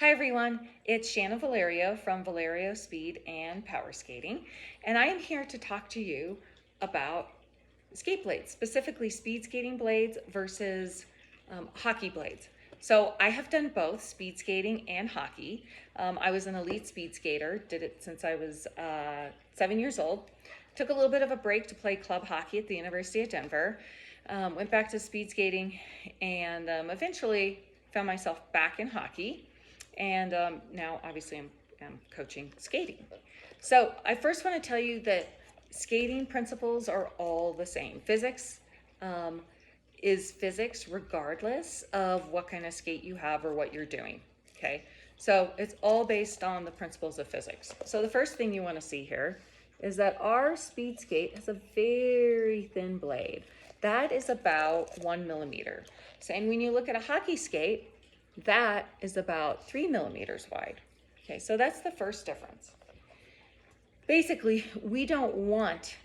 Hi everyone, it's Shannon Valerio from Valerio Speed and Power Skating, and I am here to talk to you about skate blades, specifically speed skating blades versus hockey blades. So I have done both speed skating and hockey. I was an elite speed skater, did it since I was 7 years old. Took a little bit of a break to play club hockey at the University of Denver. Went back to speed skating and eventually found myself back in hockey. And now obviously I'm coaching skating. So I first want to tell you that skating principles are all the same. Physics um, is physics regardless of what kind of skate you have or what you're doing. Okay, so it's all based on the principles of physics. So the first thing you want to see here is that our speed skate has a very thin blade. That is about 1 millimeter. So, and when you look at a hockey skate, that is about 3 millimeters wide. Okay, so that's the first difference. Basically, we don't want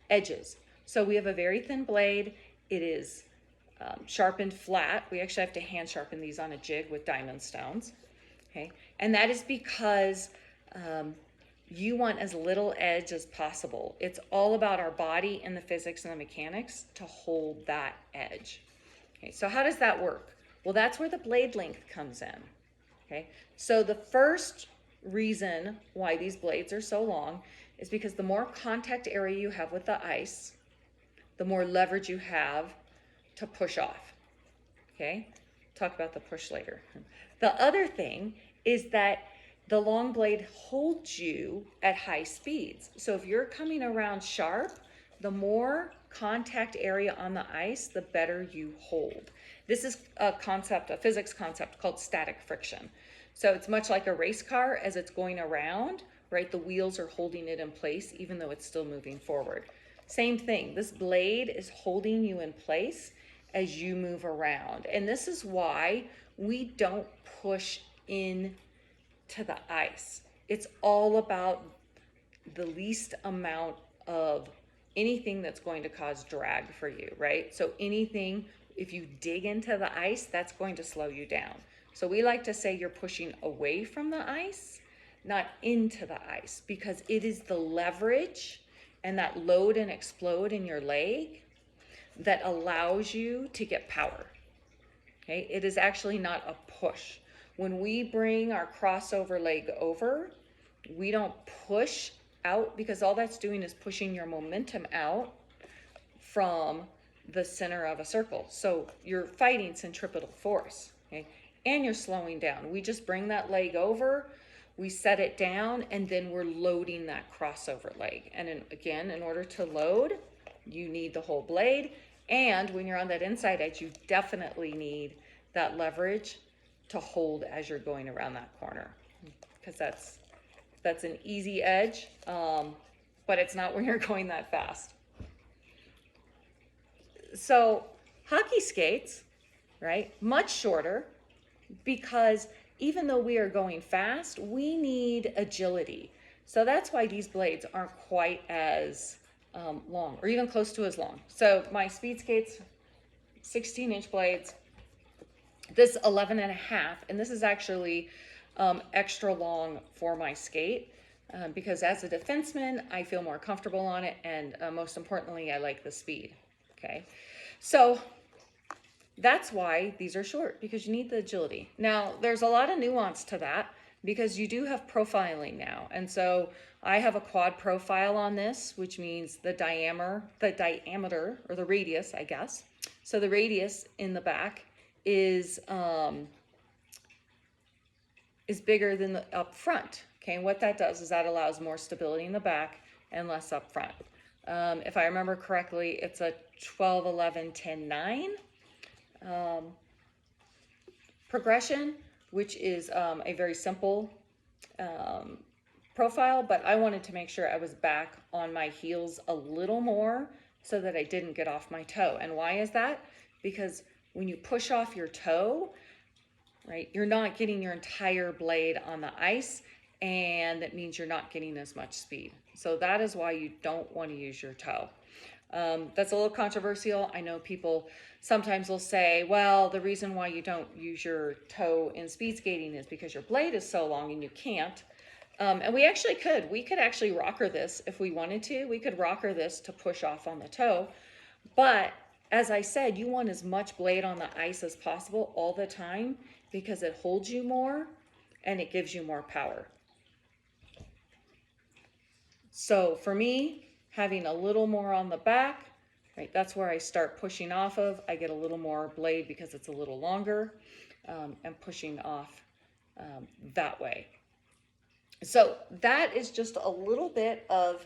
edges. So we have a very thin blade. It is sharpened flat. We actually have to hand sharpen these on a jig with diamond stones. Okay, and that is because you want as little edge as possible. It's all about our body and the physics and the mechanics to hold that edge. Okay, so how does that work? Well, that's where the blade length comes in. Okay, so the first reason why these blades are so long is because the more contact area you have with the ice, the more leverage you have to push off. Okay, talk about the push later. The other thing is that the long blade holds you at high speeds. So if you're coming around sharp, the more contact area on the ice, the better you hold. This is a concept, a physics concept called static friction. So it's much like a race car as it's going around, right? The wheels are holding it in place even though it's still moving forward. Same thing, this blade is holding you in place as you move around. And this is why we don't push in to the ice. It's all about the least amount of anything that's going to cause drag for you, right? So anything, if you dig into the ice, that's going to slow you down. So we like to say you're pushing away from the ice, not into the ice, because it is the leverage and that load and explode in your leg that allows you to get power. Okay, it is actually not a push. When we bring our crossover leg over, we don't push out because all that's doing is pushing your momentum out from the center of a circle. So you're fighting centripetal force, okay? And you're slowing down. We just bring that leg over, we set it down, and then we're loading that crossover leg. And again, in order to load, you need the whole blade. And when you're on that inside edge, you definitely need that leverage to hold as you're going around that corner, because that's an easy edge, but it's not when you're going that fast. So hockey skates, right, much shorter, because even though we are going fast, we need agility. So that's why these blades aren't quite as long, or even close to as long. So my speed skates, 16-inch blades, this 11 and a half, and this is actually extra long for my skate because as a defenseman, I feel more comfortable on it, and most importantly, I like the speed. Okay, so that's why these are short, because you need the agility. Now, there's a lot of nuance to that because you do have profiling now. And so I have a quad profile on this, which means the diameter or the radius, I guess. So the radius in the back is bigger than the up front. Okay, and what that does is that allows more stability in the back and less up front. If I remember correctly, it's a 12, 11, 10, 9 progression, which is a very simple profile, but I wanted to make sure I was back on my heels a little more so that I didn't get off my toe. And why is that? Because when you push off your toe, right, you're not getting your entire blade on the ice, and that means you're not getting as much speed. So that is why you don't want to use your toe. That's a little controversial. I know people sometimes will say, well, the reason why you don't use your toe in speed skating is because your blade is so long and you can't. And we actually could. We could actually rocker this if we wanted to. We could rocker this to push off on the toe. But as I said, you want as much blade on the ice as possible all the time because it holds you more and it gives you more power. So for me, having a little more on the back, right, that's where I start pushing off of. I get a little more blade because it's a little longer, and pushing off that way. So that is just a little bit of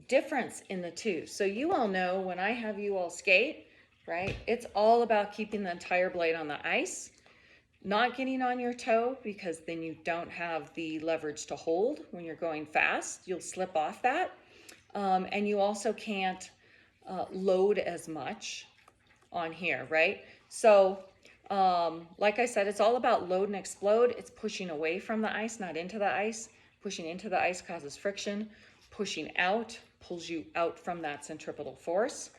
difference in the two. So you all know when I have you all skate, right, it's all about keeping the entire blade on the ice, not getting on your toe because then you don't have the leverage to hold when you're going fast. You'll slip off that. And you also can't load as much on here, right? So like I said, it's all about load and explode. It's pushing away from the ice, not into the ice. Pushing into the ice causes friction. Pushing out pulls you out from that centripetal force.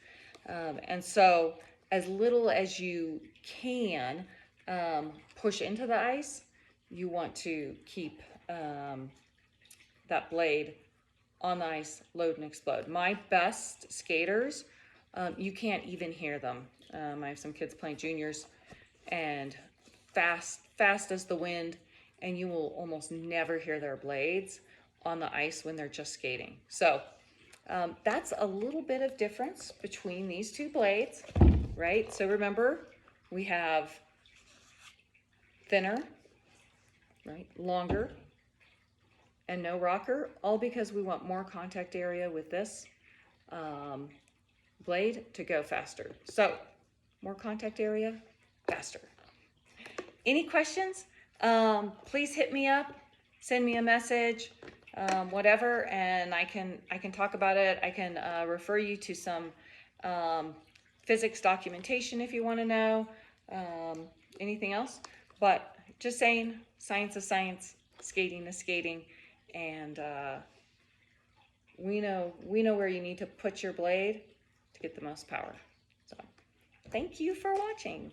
And so as little as you can push into the ice, you want to keep that blade on the ice, load and explode. My best skaters, you can't even hear them. I have some kids playing juniors, and fast as the wind, and you will almost never hear their blades on the ice when they're just skating. So that's a little bit of difference between these two blades, right? So remember, we have thinner, right, longer, and no rocker, all because we want more contact area with this blade to go faster. So more contact area, faster. Any questions? Please hit me up, send me a message, whatever, and I can talk about it. I can refer you to some physics documentation if you want to know anything else. But just saying, science is science, skating is skating, and we know where you need to put your blade to get the most power. So thank you for watching.